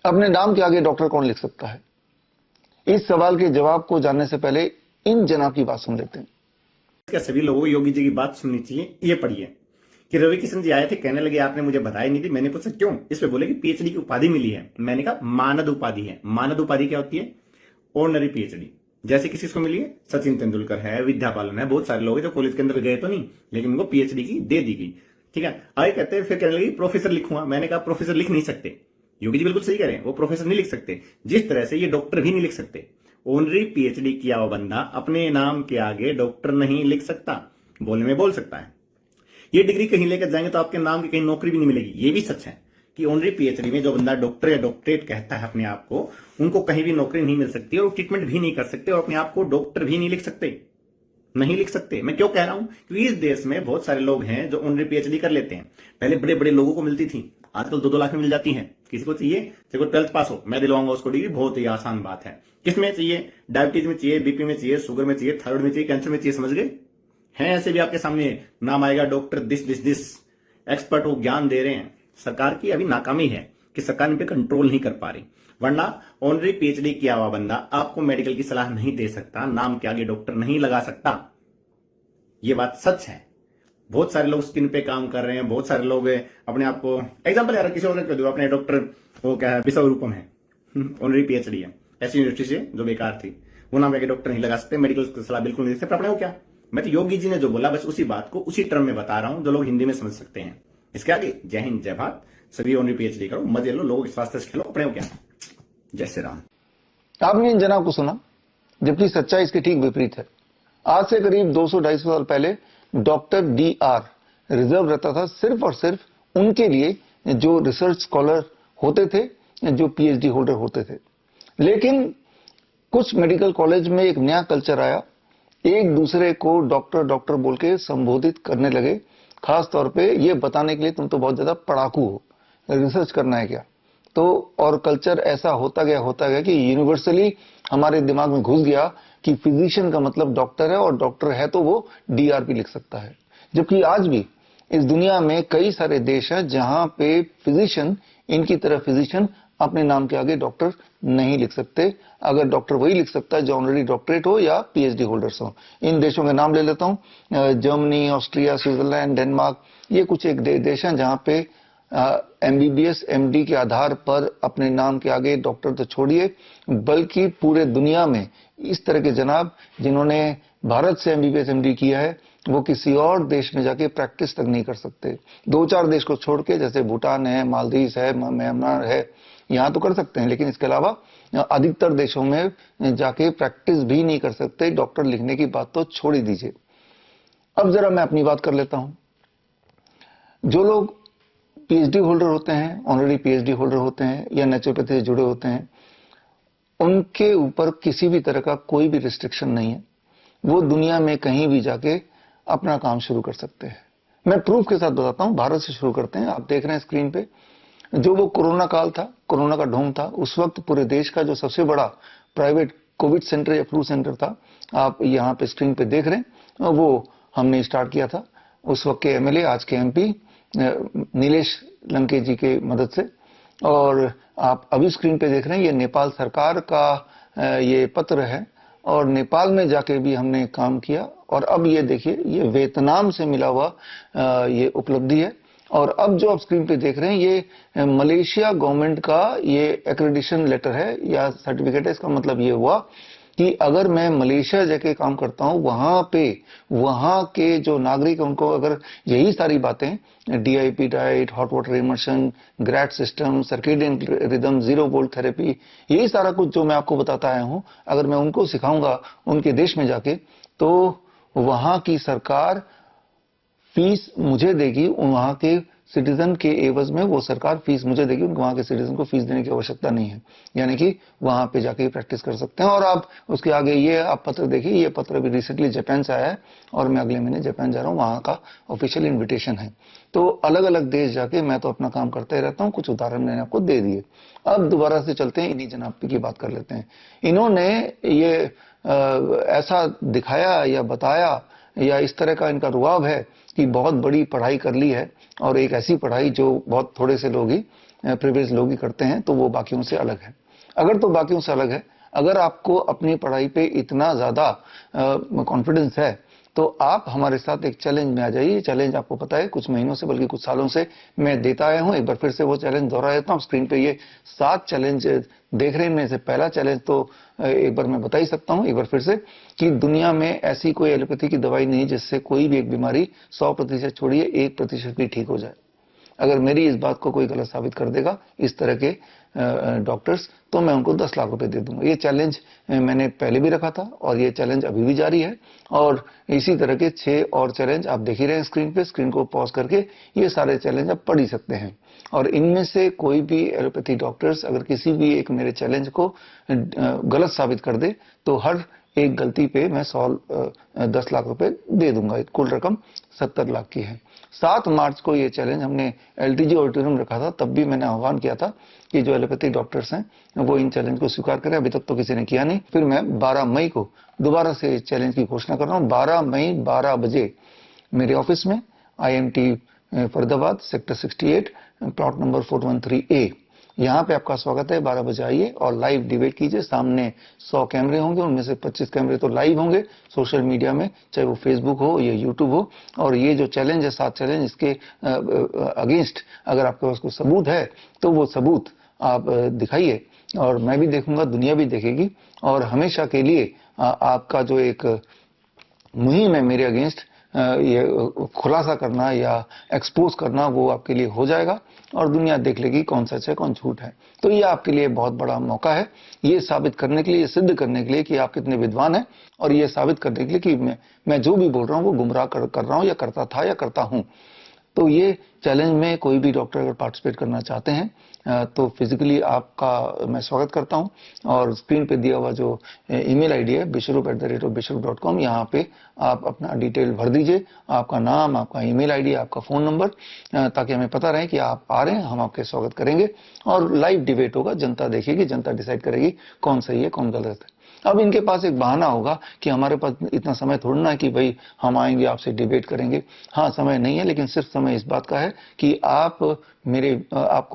अपने नाम के आगे डॉक्टर कौन लिख सकता है? इस सवाल के जवाब को जानने से पहले इन जनाब की बात सुन लेते हैं। क्या सभी लोगों को योगी जी की बात सुननी चाहिए। ये पढ़िए कि रवि किशन जी आए थे, कहने लगे आपने मुझे बधाई नहीं दी। मैंने पूछा क्यों? इस पे बोले कि पीएचडी की उपाधि मिली है। मैंने कहा मानद उपाधि है। मानद उपाधि क्या होती है? Ordinary PhD. जैसे किसी को मिली है, सचिन तेंदुलकर है, विद्या बालन है, बहुत सारे लोग हैं जो कॉलेज के अंदर गए तो नहीं, लेकिन उनको पीएचडी की दे दी गई। ठीक है, आगे कहते हैं, फिर कहने लगे प्रोफेसर लिखूंगा। मैंने कहा प्रोफेसर लिख नहीं सकते। योगी जी बिल्कुल सही कह रहे हैं, वो प्रोफेसर नहीं लिख सकते, जिस तरह से ये डॉक्टर भी नहीं लिख सकते। ऑनरी पीएचडी किया हुआ बंदा अपने नाम के आगे डॉक्टर नहीं लिख सकता। बोलने में बोल सकता है। ये डिग्री कहीं लेकर जाएंगे तो आपके नाम की कहीं नौकरी भी नहीं मिलेगी। ये भी सच है कि ऑनरी पीएचडी में जो बंदा डॉक्टर या डॉक्टरेट कहता है अपने आप को, उनको कहीं भी नौकरी नहीं मिल सकती और ट्रीटमेंट भी नहीं कर सकते और अपने आप को डॉक्टर भी नहीं लिख सकते। नहीं लिख सकते। मैं क्यों कह रहा हूं? क्योंकि इस देश में बहुत सारे लोग हैं जो ऑनरी पीएचडी कर लेते हैं। पहले बड़े बड़े लोगों को मिलती थी, आजकल 2-2 लाख में मिल जाती है। किसी को चाहिए, देखो 12th पास हो, मैं दिलवाऊंगा उसको डिग्री, बहुत ही आसान बात है। किसमें चाहिए? डायबिटीज में चाहिए, बीपी में चाहिए, शुगर में चाहिए, थायराइड में चाहिए, कैंसर में चाहिए। समझ गए? हैं ऐसे भी आपके सामने, नाम आएगा डॉक्टर दिस एक्सपर्ट, वो ज्ञान दे रहे हैं। सरकार की अभी नाकामी है कि सरकार इन पे कंट्रोल नहीं कर पा रही। वरना ऑनरी पीएचडी किया हुआ बंदा आपको मेडिकल की सलाह नहीं दे सकता, नाम के आगे डॉक्टर नहीं लगा सकता। ये बात सच है। बहुत सारे लोग स्किन पे काम कर रहे हैं, बहुत सारे लोग अपने आप को, एग्जाम्पल यार किसी और दो, अपने डॉक्टर वो क्या है, विश्व रूपम है, ऑनरी पीएचडी है, ऐसी यूनिवर्सिटी से जो बेकार थी, वो नाम के डॉक्टर नहीं लगा सकते, मेडिकल की सलाह बिल्कुल नहीं दे सकते। अपने को क्या, मैं तो योगी जी ने जो बोला बस उसी बात को उसी टर्म में बता रहा हूं जो लोग हिंदी में समझ सकते हैं। इसके आगे जय हिंद जय भारत, सभी ऑनरी पीएचडी करो, मजे लो, लोगों के स्वास्थ्य से खेलो, अपने को क्या। जय श्री राम। आपने इन जनाब को सुना, जबकि सच्चाई इसके ठीक विपरीत है। आज से करीब 200-250 साल पहले डॉक्टर DR रिजर्व रहता था सिर्फ और सिर्फ उनके लिए जो रिसर्च स्कॉलर होते थे, जो PhD होल्डर होते थे। लेकिन कुछ मेडिकल कॉलेज में एक नया कल्चर आया, एक दूसरे को डॉक्टर डॉक्टर बोल के संबोधित करने लगे, खास तौर पे ये बताने के लिए तुम तो बहुत ज्यादा पढ़ाकू हो, रिसर्च करना है क्या। तो और कल्चर ऐसा होता गया कि यूनिवर्सली हमारे दिमाग में घुस गया कि फिजिशियन का मतलब डॉक्टर है, और डॉक्टर है तो वो DRP लिख सकता है। जबकि आज भी इस दुनिया में कई सारे देश हैं जहां पे फिजिशियन, इनकी तरह फिजिशियन अपने नाम के आगे डॉक्टर नहीं लिख सकते। अगर डॉक्टर वही लिख सकता है जो ऑलरेडी डॉक्टरेट हो या PhD होल्डर्स हो। इन देशों के नाम ले लेता हूं, जर्मनी, ऑस्ट्रिया, स्विट्जरलैंड, डेनमार्क, ये कुछ एक देश हैं जहां पे MBBS MD के आधार पर अपने नाम के आगे डॉक्टर तो छोड़िए, बल्कि पूरे दुनिया में इस तरह के जनाब जिन्होंने भारत से MBBS MD किया है, वो किसी और देश में जाके प्रैक्टिस तक नहीं कर सकते। 2-4 देश को छोड़ के, जैसे भूटान है, मालदीव है, म्यांमार है, यहां तो कर सकते हैं, लेकिन इसके अलावा अधिकतर देशों में जाके प्रैक्टिस भी नहीं कर सकते। डॉक्टर लिखने की बात तो छोड़ ही दीजिए। अब जरा मैं अपनी बात कर लेता हूं। जो लोग PhD होल्डर होते हैं, ऑलरेडी PhD होल्डर होते हैं या नेचुरोपैथी से जुड़े होते हैं, उनके ऊपर किसी भी तरह का कोई भी रिस्ट्रिक्शन नहीं है। वो दुनिया में कहीं भी जाके अपना काम शुरू कर सकते हैं। मैं प्रूफ के साथ बताता हूं। भारत से शुरू करते हैं। आप देख रहे हैं स्क्रीन पे, जो वो कोरोना काल था, कोरोना का ढोंग था, उस वक्त पूरे देश का जो सबसे बड़ा प्राइवेट कोविड सेंटर या फ्लू सेंटर था, आप यहाँ पे स्क्रीन पे देख रहे हैं, वो हमने स्टार्ट किया था। उस वक्त के MLA, आज के MP नीलेश लंकेश जी के मदद से। और आप अभी स्क्रीन पे देख रहे हैं, ये नेपाल सरकार का ये पत्र है, और नेपाल में जाके भी हमने काम किया। और अब ये देखिए, ये वियतनाम से मिला हुआ ये उपलब्धि है। और अब जो आप स्क्रीन पे देख रहे हैं, ये मलेशिया गवर्नमेंट का ये एक्रेडिशन लेटर है या सर्टिफिकेट है। इसका मतलब ये हुआ कि अगर मैं मलेशिया जाके काम करता हूं, वहां पे वहां के जो नागरिक हैं उनको अगर यही सारी बातें, DIP diet, hot water immersion, ग्रैट system, circadian rhythm, 0 volt therapy, यही सारा कुछ जो मैं आपको बताता आया हूं, अगर मैं उनको सिखाऊंगा उनके देश में जाके, तो वहां की सरकार फीस मुझे देगी। वहां के सिटीजन के एवज में वो सरकार फीस मुझे देगी। उनको वहां के सिटीजन को फीस देने की आवश्यकता नहीं है, यानी कि वहां पे जाके प्रैक्टिस कर सकते हैं। और आप उसके आगे ये आप पत्र देखिए, ये पत्र भी रिसेंटली जापान से आया है, और मैं अगले महीने जापान जा रहा हूँ, वहां का ऑफिशियल इन्विटेशन है। तो अलग अलग देश जाके मैं तो अपना काम करता ही रहता हूँ। कुछ उदाहरण मैंने आपको दे दिए। अब दोबारा से चलते हैं, इन्हीं जनाब की बात कर लेते हैं। इन्होंने ये ऐसा दिखाया या बताया, या इस तरह का इनका रुआब है कि बहुत बड़ी पढ़ाई कर ली है और एक ऐसी पढ़ाई जो बहुत थोड़े से लोग ही प्रिविलेज लोग ही करते हैं, तो वो बाकियों से अलग है। अगर तो बाकियों से अलग है, अगर आपको अपनी पढ़ाई पे इतना ज्यादा कॉन्फिडेंस है, तो आप हमारे साथ एक चैलेंज में आ जाइए। चैलेंज आपको पता है कुछ महीनों से बल्कि कुछ सालों से मैं देता आया हूं। एक बार फिर से वो चैलेंज दोहरा देता हूं। स्क्रीन पे ये 7 चैलेंज देख रहे हैं। इनमें से पहला चैलेंज तो एक बार मैं बता ही सकता हूं एक बार फिर से, कि दुनिया में ऐसी कोई एलोपैथी की दवाई नहीं जिससे कोई भी एक बीमारी 100% छोड़िए 1% भी ठीक हो जाए। अगर मेरी इस बात को कोई गलत साबित कर देगा इस तरह के डॉक्टर्स, तो मैं उनको 10 लाख रुपए दे दूंगा। ये चैलेंज मैंने पहले भी रखा था और ये चैलेंज अभी भी जारी है। और इसी तरह के 6 और चैलेंज आप देख ही रहे हैं स्क्रीन पे। स्क्रीन को पॉज करके ये सारे चैलेंज आप पढ़ ही सकते हैं। और इनमें से कोई भी एलोपैथी डॉक्टर्स अगर किसी भी एक मेरे चैलेंज को गलत साबित कर दे, तो हर एक गलती पे मैं 10 लाख रुपए दे दूंगा। कुल रकम 70 लाख की है। 7 मार्च को ये चैलेंज हमने एलटीजी ऑडिटोरियम रखा था, तब भी मैंने आह्वान किया था कि जो एलोपैथिक डॉक्टर्स हैं वो इन चैलेंज को स्वीकार करें। अभी तक तो किसी ने किया नहीं। फिर मैं 12 मई को दोबारा से चैलेंज की घोषणा कर रहा हूं। 12 मई 12 बजे मेरे ऑफिस में, IMT Faridabad, sector 68, plot number 413A, यहाँ पे आपका स्वागत है। 12 बजे आइए और लाइव डिबेट कीजिए। सामने 100 कैमरे होंगे, उनमें से 25 कैमरे तो लाइव होंगे सोशल मीडिया में, चाहे वो फेसबुक हो या यूट्यूब हो। और ये जो चैलेंज है 7 चैलेंज, इसके अगेंस्ट अगर आपके पास कोई सबूत है तो वो सबूत आप दिखाइए और मैं भी देखूंगा, दुनिया भी देखेगी। और हमेशा के लिए आपका जो एक मुहिम है मेरे अगेंस्ट, ये खुलासा करना या एक्सपोज करना, वो आपके लिए हो जाएगा और दुनिया देख लेगी कौन सच है कौन झूठ है। तो ये आपके लिए बहुत बड़ा मौका है, ये साबित करने के लिए, ये सिद्ध करने के लिए कि आप कितने विद्वान हैं, और ये साबित करने के लिए कि मैं जो भी बोल रहा हूं वो गुमराह कर रहा हूं या करता था या करता हूं। तो ये चैलेंज में कोई भी डॉक्टर अगर पार्टिसिपेट करना चाहते हैं तो फिजिकली आपका मैं स्वागत करता हूं। और स्क्रीन पे दिया हुआ जो ईमेल आईडी है bishrup@bishrup.com, यहाँ पे आप अपना डिटेल भर दीजिए, आपका नाम, आपका ईमेल आईडी, आपका फोन नंबर, ताकि हमें पता रहे कि आप आ रहे हैं। हम आपके स्वागत करेंगे और लाइव डिबेट होगा। जनता देखेगी, जनता डिसाइड करेगी कौन सही है कौन गलत है। अब इनके पास एक बहाना होगा कि हमारे पास इतना समय थोड़ा ना कि भाई हम आएंगे आपसे डिबेट करेंगे। हाँ, समय नहीं है, लेकिन सिर्फ समय इस बात का है कि आपको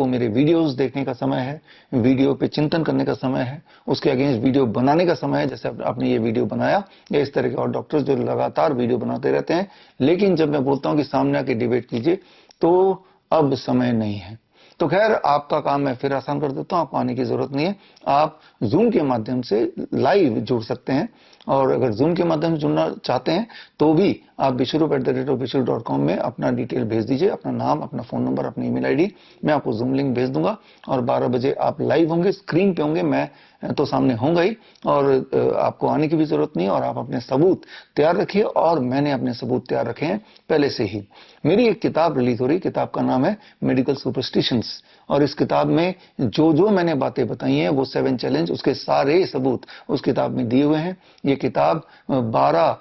मेरे वीडियोस देखने का समय है, वीडियो पे चिंतन करने का समय है, उसके अगेंस्ट वीडियो बनाने का समय है। जैसे आपने ये वीडियो बनाया, या इस तरह के और डॉक्टर्स जो लगातार वीडियो बनाते रहते हैं। लेकिन जब मैं बोलता हूं कि सामने आके डिबेट कीजिए, तो अब समय नहीं है। तो खैर, आपका काम मैं फिर आसान कर देता हूं, आपको आने की जरूरत नहीं है। आप जूम के माध्यम से लाइव जुड़ सकते हैं, और अगर जूम के माध्यम से जुड़ना चाहते हैं तो भी आप bishrup@bishrup.com में अपना डिटेल भेज दीजिए, अपना नाम, अपना फोन नंबर, अपनी ईमेल आईडी। मैं आपको जूम लिंक भेज दूंगा और 12 बजे आप लाइव होंगे, स्क्रीन पे होंगे, मैं तो सामने होऊंगा ही, और आपको आने की भी जरूरत नहीं है। और आप अपने सबूत तैयार रखिए, और मैंने अपने सबूत तैयार रखे हैं पहले से ही। मेरी एक किताब रिलीज हो रही, किताब का नाम है मेडिकल सुपरस्टिशंस, और इस किताब में जो मैंने बातें बताई हैं, वो 7 चैलेंज, उसके सारे सबूत उस किताब में दिए हुए हैं। ये किताब 12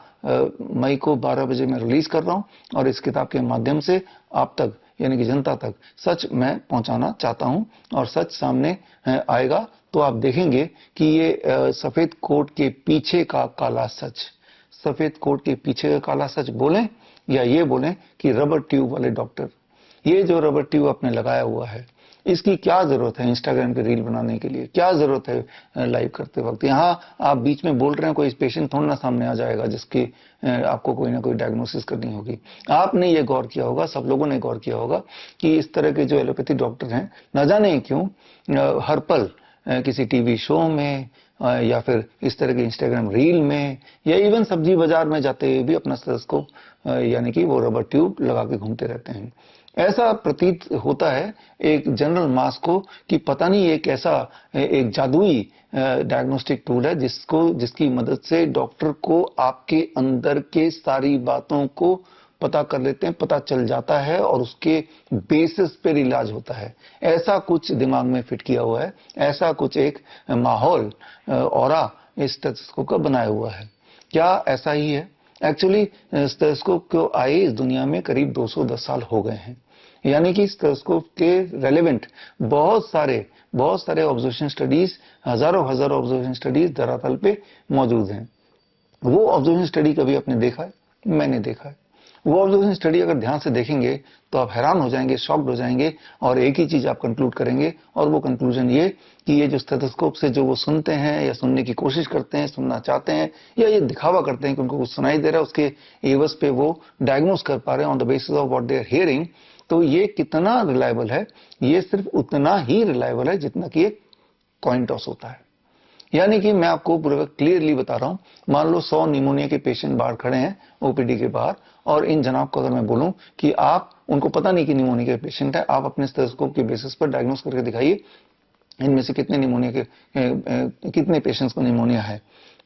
मई को 12 बजे मैं रिलीज कर रहा हूं, और इस किताब के माध्यम से आप तक, यानी कि जनता तक, सच मैं पहुंचाना चाहता हूं। और सच सामने आएगा तो आप देखेंगे कि ये सफेद कोट के पीछे का काला सच, सफेद कोट के पीछे का काला सच बोलें, या ये बोलें कि रबर ट्यूब वाले डॉक्टर, ये जो रबर ट्यूब आपने लगाया हुआ है, इसकी क्या जरूरत है इंस्टाग्राम पे रील बनाने के लिए? क्या जरूरत है लाइव करते वक्त? यहाँ आप बीच में बोल रहे हैं, कोई पेशेंट थोड़ा ना सामने आ जाएगा जिसकी आपको कोई ना कोई डायग्नोसिस करनी होगी। आपने ये गौर किया होगा, सब लोगों ने गौर किया होगा कि इस तरह के जो एलोपैथी डॉक्टर हैं, न जाने क्यों हर पल किसी टीवी शो में या फिर इस तरह के इंस्टाग्राम रील में, या इवन सब्जी बाजार में जाते हुए भी अपना स्टेथोस्कोप यानी कि वो रबर ट्यूब लगा के घूमते रहते हैं। ऐसा प्रतीत होता है एक जनरल मास को कि पता नहीं एक ऐसा एक जादुई डायग्नोस्टिक टूल है जिसकी मदद से डॉक्टर को आपके अंदर के सारी बातों को पता कर लेते हैं, पता चल जाता है, और उसके बेसिस पर इलाज होता है। ऐसा कुछ दिमाग में फिट किया हुआ है, ऐसा कुछ एक माहौल ऑरा इस स्टेथोस्कोप का बनाया हुआ है। क्या ऐसा ही है? एक्चुअली स्टेथोस्कोप को आए इस दुनिया में करीब 210 साल हो गए हैं, यानी कि स्टेथोस्कोप के रेलेवेंट बहुत सारे ऑब्जर्वेशन स्टडीज, हजारों ऑब्जर्वेशन स्टडीज धरातल पे मौजूद हैं। वो ऑब्जर्वेशन स्टडी कभी आपने देखा है? मैंने देखा है। वो ऑब्जर्वेशन स्टडी अगर ध्यान से देखेंगे तो आप हैरान हो जाएंगे, शॉक्ड हो जाएंगे, और एक ही चीज आप कंक्लूड करेंगे, और वो कंक्लूजन ये कि ये जो स्टेथोस्कोप से जो वो सुनते हैं या सुनने की कोशिश करते हैं, सुनना चाहते हैं, या ये दिखावा करते हैं कि उनको कुछ सुनाई दे रहा है, उसके एवज पे वो डायग्नोस कर पा रहे हैं on the basis of what they are hearing, तो ये कितना रिलायबल है? ये सिर्फ उतना ही रिलायबल है जितना कि एक कॉइन टॉस होता है। यानी कि मैं आपको पूरा क्लियरली बता रहा हूं, मान लो 100 निमोनिया के पेशेंट बाहर खड़े हैं ओपीडी के बाहर, और इन जनाब को अगर मैं बोलूं कि आप, उनको पता नहीं कि निमोनिया के पेशेंट है, आप अपने स्टेथोस्कोप के बेसिस पर डायग्नोस करके दिखाइए इनमें से कितने निमोनिया के कितने पेशेंट्स को निमोनिया है।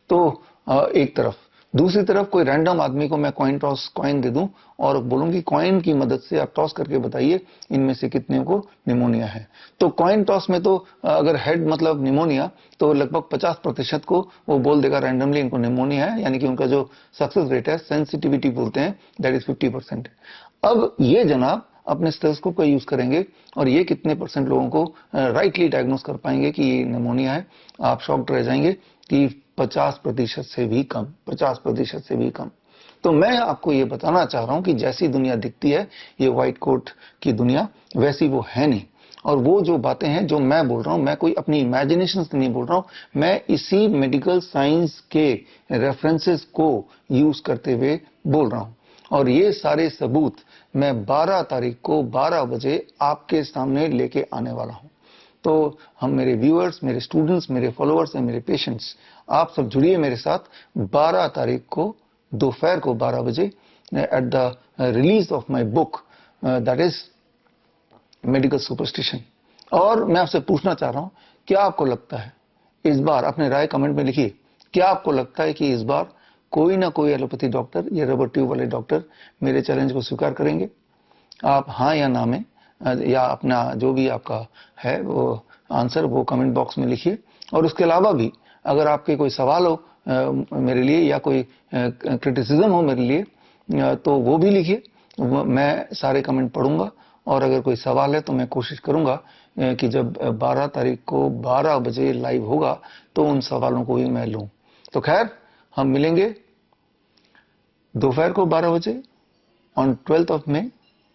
तो एक तरफ, दूसरी तरफ कोई रैंडम आदमी को मैं कॉइन दे दूं और बोलूं कि कॉइन की मदद से आप टॉस करके बताइए इनमें से कितने को निमोनिया है। तो कॉइन टॉस में तो अगर हेड मतलब निमोनिया, तो लगभग 50% को वो बोल देगा रैंडमली इनको निमोनिया है, यानी कि उनका जो सक्सेस रेट है, सेंसिटिविटी बोलते हैं, दैट इज 50%। अब ये जनाब अपने स्टेथोस्कोप का यूज करेंगे और ये कितने परसेंट लोगों को राइटली डायग्नोस कर पाएंगे कि ये निमोनिया है? आप शॉक्ड रह जाएंगे कि 50% से भी कम, 50% से भी कम। तो मैं आपको ये बताना चाह रहा हूं कि जैसी दुनिया दिखती है ये व्हाइट कोट की दुनिया, वैसी वो है नहीं। और वो जो बातें हैं जो मैं बोल रहा हूं, मैं कोई अपनी इमेजिनेशन से नहीं बोल रहा हूं, मैं इसी मेडिकल साइंस के रेफरेंसेस को यूज करते हुए बोल रहा हूं। और ये सारे सबूत मैं 12 तारीख को 12 बजे आपके सामने लेके आने वाला हूं। तो हम, मेरे व्यूअर्स, मेरे स्टूडेंट्स, मेरे फॉलोअर्स और मेरे पेशेंट्स, आप सब जुड़िए मेरे साथ 12 तारीख को दोपहर को 12 बजे at the release of my book, that is medical superstition. और मैं आपसे पूछना चाह रहा हूं, क्या आपको लगता है इस बार, अपने राय कमेंट में लिखिए, क्या आपको लगता है कि इस बार कोई ना कोई एलोपैथी डॉक्टर या रबर ट्यूब वाले डॉक्टर मेरे चैलेंज को स्वीकार करेंगे? आप हाँ या ना में, या अपना जो भी आपका है वो आंसर वो कमेंट बॉक्स में लिखिए। और उसके अलावा भी अगर आपके कोई सवाल हो मेरे लिए, या कोई क्रिटिसिज्म हो मेरे लिए, तो वो भी लिखिए, मैं सारे कमेंट पढ़ूंगा। और अगर कोई सवाल है तो मैं कोशिश करूंगा कि जब 12 तारीख को 12 बजे लाइव होगा तो उन सवालों को भी मैं लूं। तो खैर, हम मिलेंगे दोपहर को 12 बजे on 12th of May।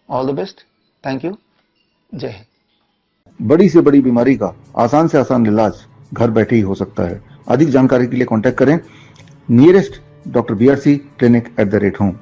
All the best, thank you, जय हिंद। बड़ी से बड़ी बीमारी का आसान से आसान इलाज घर बैठे ही हो सकता है। अधिक जानकारी के लिए कांटेक्ट करें nearest Dr. BRC Clinic @ home।